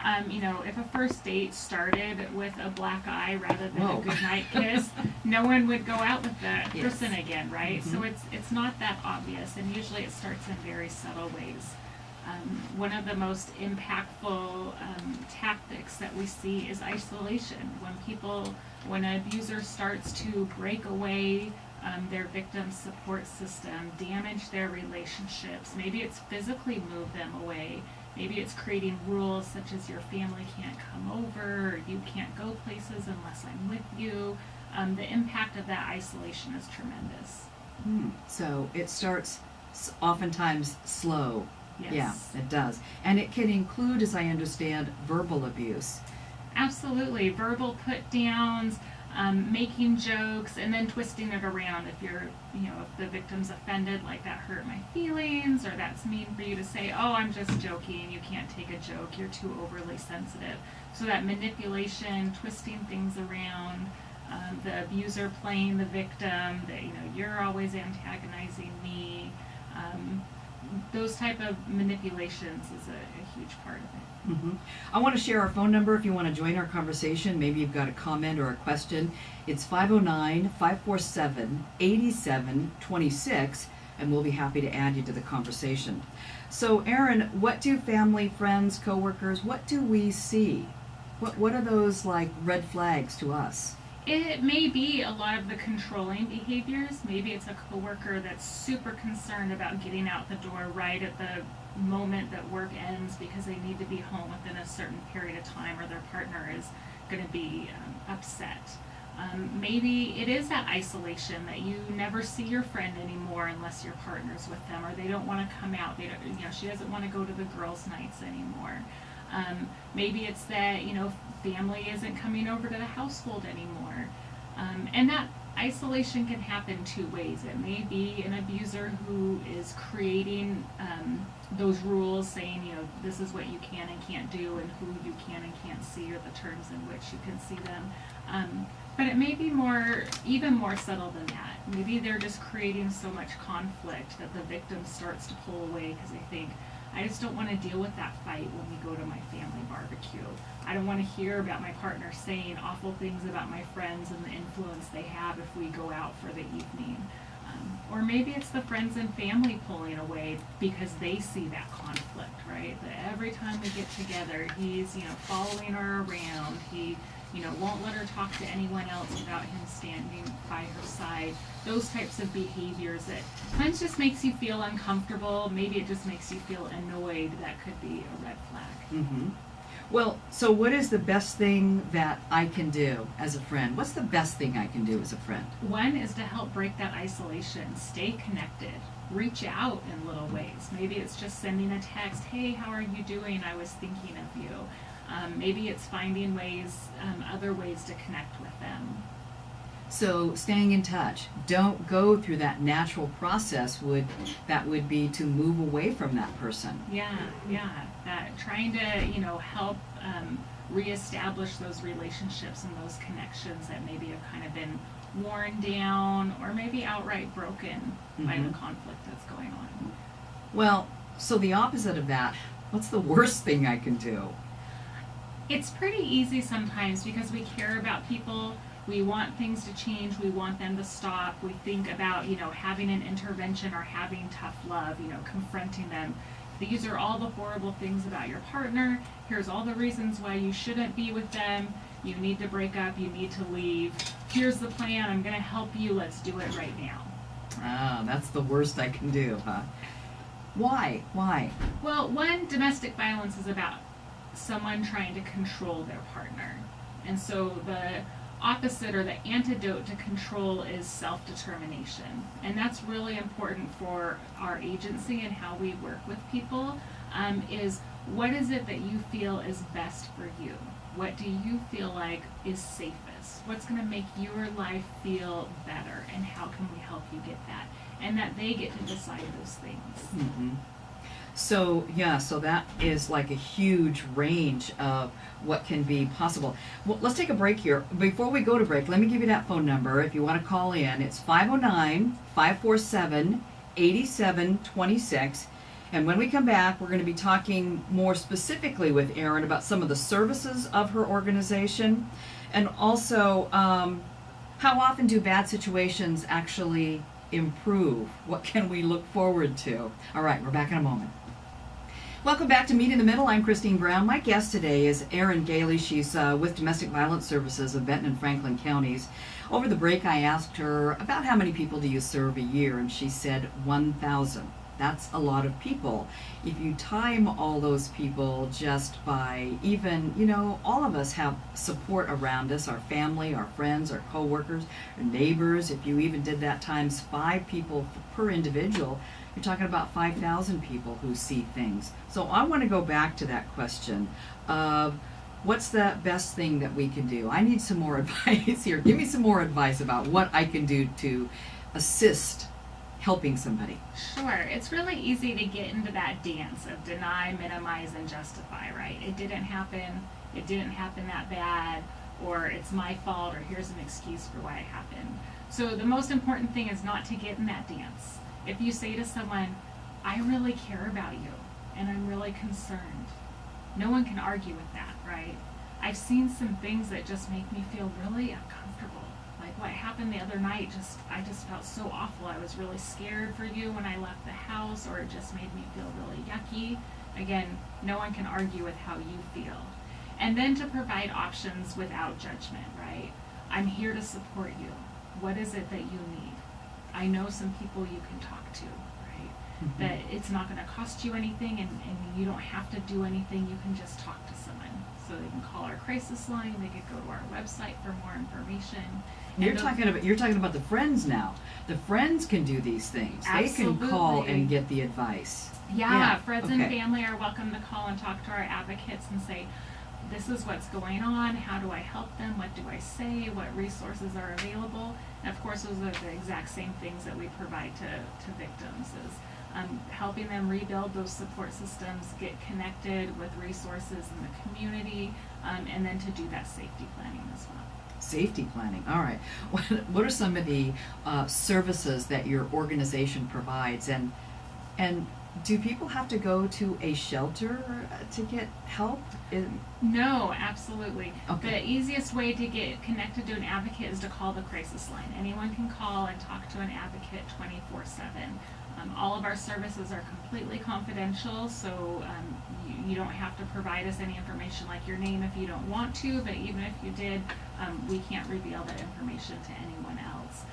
If a first date started with a black eye rather than Whoa. a goodnight kiss, no one would go out with that Yes. person again, right? Mhm. So it's not that obvious, and usually it starts in very subtle ways. One of the most impactful tactics that we see is isolation. When an abuser starts to break away their victim's support system, damage their relationships, maybe it's physically move them away, maybe it's creating rules such as your family can't come over, or you can't go places unless I'm with you. The impact of that isolation is tremendous. So it starts oftentimes slow. Yes. Yeah, it does. And it can include, as I understand, verbal abuse. Absolutely. Verbal put downs, making jokes, and then twisting it around. If the victim's offended, like that hurt my feelings, or that's mean for you to say, oh, I'm just joking, you can't take a joke, you're too overly sensitive. So that manipulation, twisting things around, the abuser playing the victim, that, you're always antagonizing me. Those type of manipulations is a huge part of it. Mm-hmm. I want to share our phone number if you want to join our conversation. Maybe you've got a comment or a question. It's 509-547-8726, and we'll be happy to add you to the conversation. So, Erin, what do family, friends, coworkers, what do we see? What are those like red flags to us? It may be a lot of the controlling behaviors. Maybe it's a coworker that's super concerned about getting out the door right at the moment that work ends because they need to be home within a certain period of time, or their partner is going to be upset. Maybe it is that isolation that you never see your friend anymore unless your partner's with them, or they don't want to come out. She doesn't want to go to the girls' nights anymore. Maybe it's that, family isn't coming over to the household anymore. And that isolation can happen two ways. It may be an abuser who is creating those rules, saying, this is what you can and can't do, and who you can and can't see, or the terms in which you can see them. But it may be even more subtle than that. Maybe they're just creating so much conflict that the victim starts to pull away because they think, I just don't want to deal with that fight when we go to my family barbecue. I don't want to hear about my partner saying awful things about my friends and the influence they have if we go out for the evening. Or maybe it's the friends and family pulling away because they see that conflict, right? That every time we get together, he's, following her around. He, won't let her talk to anyone else without him standing by her side. Those types of behaviors that sometimes just makes you feel uncomfortable. Maybe it just makes you feel annoyed. That could be a red flag. Mm-hmm. Well, so what is the best thing that I can do as a friend? What's the best thing I can do as a friend? One is to help break that isolation. Stay connected. Reach out in little ways. Maybe it's just sending a text, hey, how are you doing? I was thinking of you. Maybe it's finding other ways to connect with them. So staying in touch. Don't go through that natural process that would be to move away from that person. Yeah. That trying to, help reestablish those relationships and those connections that maybe have kind of been worn down or maybe outright broken by the conflict that's going on. Well, so the opposite of that, what's the worst thing I can do? It's pretty easy sometimes because we care about people. We want things to change. We want them to stop. We think about, having an intervention or having tough love, confronting them. These are all the horrible things about your partner. Here's all the reasons why you shouldn't be with them. You need to break up. You need to leave. Here's the plan. I'm going to help you. Let's do it right now. Ah, that's the worst I can do, huh? Why? Well, one, domestic violence is about someone trying to control their partner. And so the opposite or the antidote to control is self-determination. And that's really important for our agency and how we work with people, is what is it that you feel is best for you? What do you feel like is safest? What's going to make your life feel better? And how can we help you get that? And that they get to decide those things. Mm-hmm. So that is like a huge range of what can be possible. Well, let's take a break here. Before we go to break, let me give you that phone number if you want to call in. It's 509-547-8726. And when we come back, we're going to be talking more specifically with Erin about some of the services of her organization, and also how often do bad situations actually improve? What can we look forward to? All right, we're back in a moment. Welcome back to Meet in the Middle. I'm Christine Brown. My guest today is Erin Gailey. She's with Domestic Violence Services of Benton and Franklin counties. Over the break, I asked her about how many people do you serve a year, and she said 1,000. That's a lot of people. If you time all those people just by even, all of us have support around us, our family, our friends, our coworkers, our neighbors. If you even did that times 5 people per individual, you're talking about 5,000 people who see things. So I want to go back to that question of what's the best thing that we can do? I need some more advice here. Give me some more advice about what I can do to assist helping somebody. Sure. It's really easy to get into that dance of deny, minimize, and justify, right? It didn't happen that bad, or it's my fault, or here's an excuse for why it happened. So the most important thing is not to get in that dance. If you say to someone, I really care about you, and I'm really concerned, no one can argue with that, right? I've seen some things that just make me feel really uncomfortable. Like what happened the other night, I just felt so awful. I was really scared for you when I left the house, or it just made me feel really yucky. Again, no one can argue with how you feel. And then to provide options without judgment, right? I'm here to support you. What is it that you need? I know some people you can talk to, right? Mm-hmm. That it's not going to cost you anything, and you don't have to do anything. You can just talk to someone. So they can call our crisis line. They could go to our website for more information. You're talking about the friends now. The friends can do these things. Absolutely. They can call and get the advice. Yeah, friends and family are welcome to call and talk to our advocates and say, this is what's going on, how do I help them, what do I say, what resources are available. And of course those are the exact same things that we provide to victims, is helping them rebuild those support systems, get connected with resources in the community, and then to do that safety planning as well. Safety planning. All right. What are some of the services that your organization provides, and do people have to go to a shelter to get help? No, absolutely. Okay. The easiest way to get connected to an advocate is to call the crisis line. Anyone can call and talk to an advocate 24/7. All of our services are completely confidential, so you don't have to provide us any information like your name if you don't want to, but even if you did, we can't reveal that information to anyone else.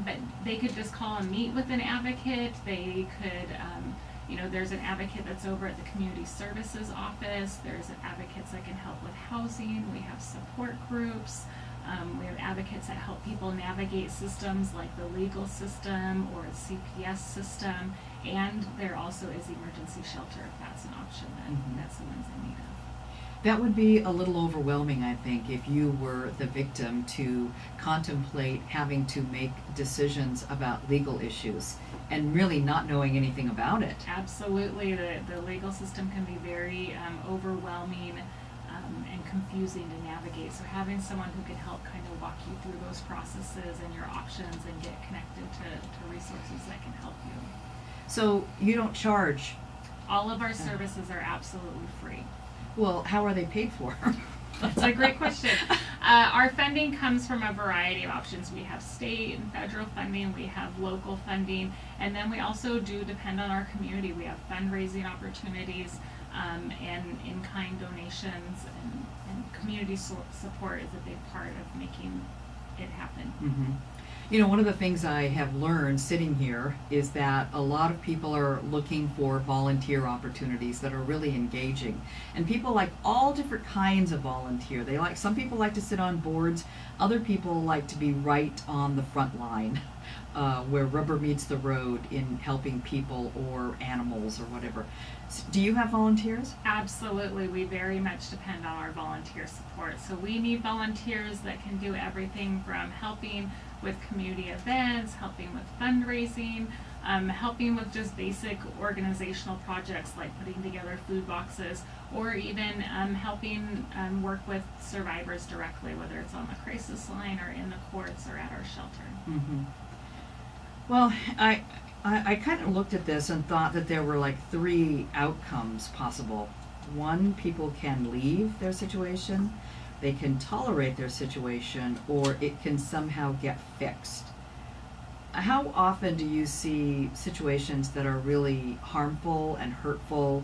But they could just call and meet with an advocate. They could, there's an advocate that's over at the Community Services Office. There's advocates that can help with housing. We have support groups. We have advocates that help people navigate systems like the legal system or the CPS system, and there also is emergency shelter if that's an option that someone's in need of. That would be a little overwhelming, I think, if you were the victim to contemplate having to make decisions about legal issues and really not knowing anything about it. Absolutely. The legal system can be very overwhelming and confusing to navigate. So having someone who can help kind of walk you through those processes and your options and get connected to resources that can help you. So you don't charge? All of our services are absolutely free. Well, how are they paid for? That's a great question. Our funding comes from a variety of options. We have state and federal funding, we have local funding, and then we also do depend on our community. We have fundraising opportunities, and in-kind donations, and community support is a big part of making it happen. Mm-hmm. One of the things I have learned sitting here is that a lot of people are looking for volunteer opportunities that are really engaging. And people like all different kinds of volunteer. Some people like to sit on boards, other people like to be right on the front line, where rubber meets the road in helping people or animals or whatever. So do you have volunteers? Absolutely. We very much depend on our volunteer support. So we need volunteers that can do everything from helping with community events, helping with fundraising, helping with just basic organizational projects like putting together food boxes, or even helping work with survivors directly, whether it's on the crisis line or in the courts or at our shelter. Mm-hmm. Well, I kind of looked at this and thought that there were like three outcomes possible. One, people can leave their situation, they can tolerate their situation, or it can somehow get fixed. How often do you see situations that are really harmful and hurtful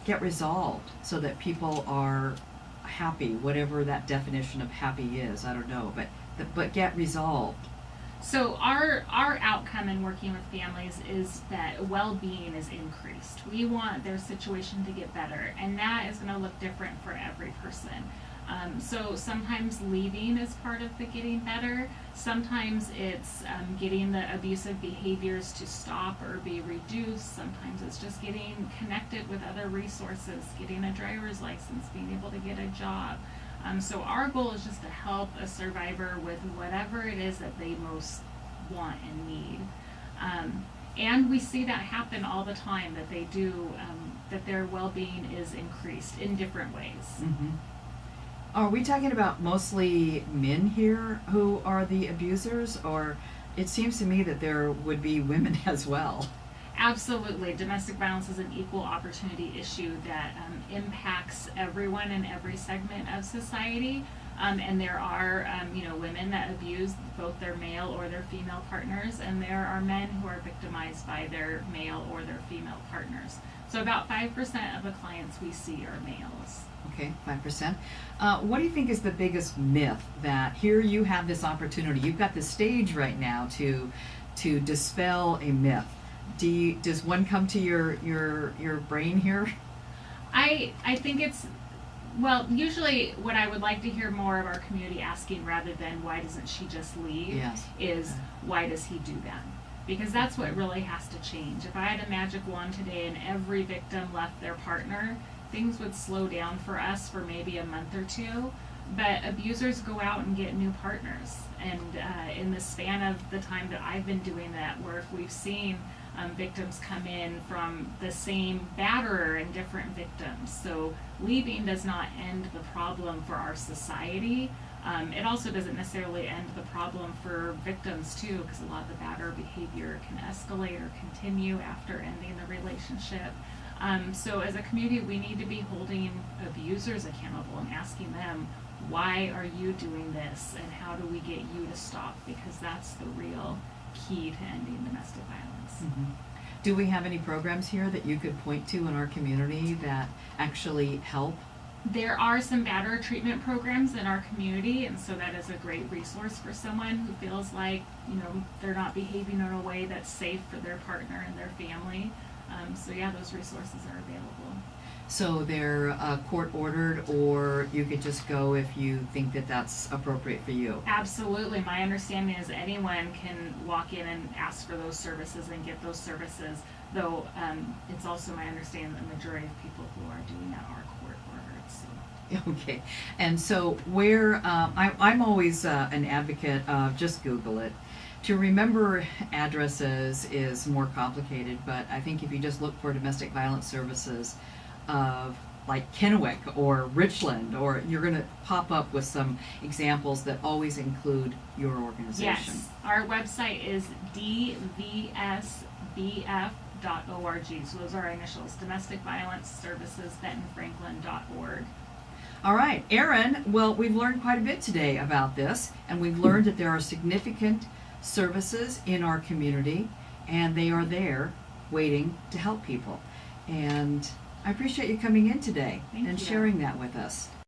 get resolved so that people are happy, whatever that definition of happy is? I don't know, but get resolved. So our outcome in working with families is that well-being is increased. We want their situation to get better, and that is going to look different for every person. So sometimes leaving is part of the getting better. Sometimes it's getting the abusive behaviors to stop or be reduced. Sometimes it's just getting connected with other resources, getting a driver's license, being able to get a job. So our goal is just to help a survivor with whatever it is that they most want and need. And we see that happen all the time, that they do, that their well-being is increased in different ways. Mm-hmm. Are we talking about mostly men here who are the abusers, or it seems to me that there would be women as well? Absolutely. Domestic violence is an equal opportunity issue that impacts everyone in every segment of society. And there are, women that abuse both their male or their female partners, and there are men who are victimized by their male or their female partners. So about 5% of the clients we see are males. Okay, 5%. What do you think is the biggest myth that here you have this opportunity? You've got the stage right now to dispel a myth. Does one come to your brain here? I think it's, well, usually what I would like to hear more of our community asking, rather than why doesn't she just leave, Yes. is why does he do that? Because that's what really has to change. If I had a magic wand today and every victim left their partner, things would slow down for us for maybe a month or two. But abusers go out and get new partners. And in the span of the time that I've been doing that work, we've seen victims come in from the same batterer and different victims. So leaving does not end the problem for our society. It also doesn't necessarily end the problem for victims too, because a lot of the batterer behavior can escalate or continue after ending the relationship. So as a community, we need to be holding abusers accountable and asking them, why are you doing this, and how do we get you to stop? Because that's the real key to ending domestic violence. Mm-hmm. Do we have any programs here that you could point to in our community that actually help? There are some batterer treatment programs in our community, and so that is a great resource for someone who feels like, they're not behaving in a way that's safe for their partner and their family. So yeah, those resources are available. So they're court ordered, or you could just go if you think that that's appropriate for you? Absolutely. My understanding is anyone can walk in and ask for those services and get those services, though it's also my understanding that the majority of people who are doing that are court ordered. So. Okay. And so where, I'm always an advocate of just Google it. To remember addresses is more complicated, but I think if you just look for domestic violence services of like Kennewick or Richland, or you're going to pop up with some examples that always include your organization. Yes, our website is dvsbf.org. So those are our initials, Domestic Violence Services BentonFranklin.org. All right, Erin, well, we've learned quite a bit today about this, and we've learned that there are significant services in our community, and they are there waiting to help people. And I appreciate you coming in today Thank and you. sharing that with us.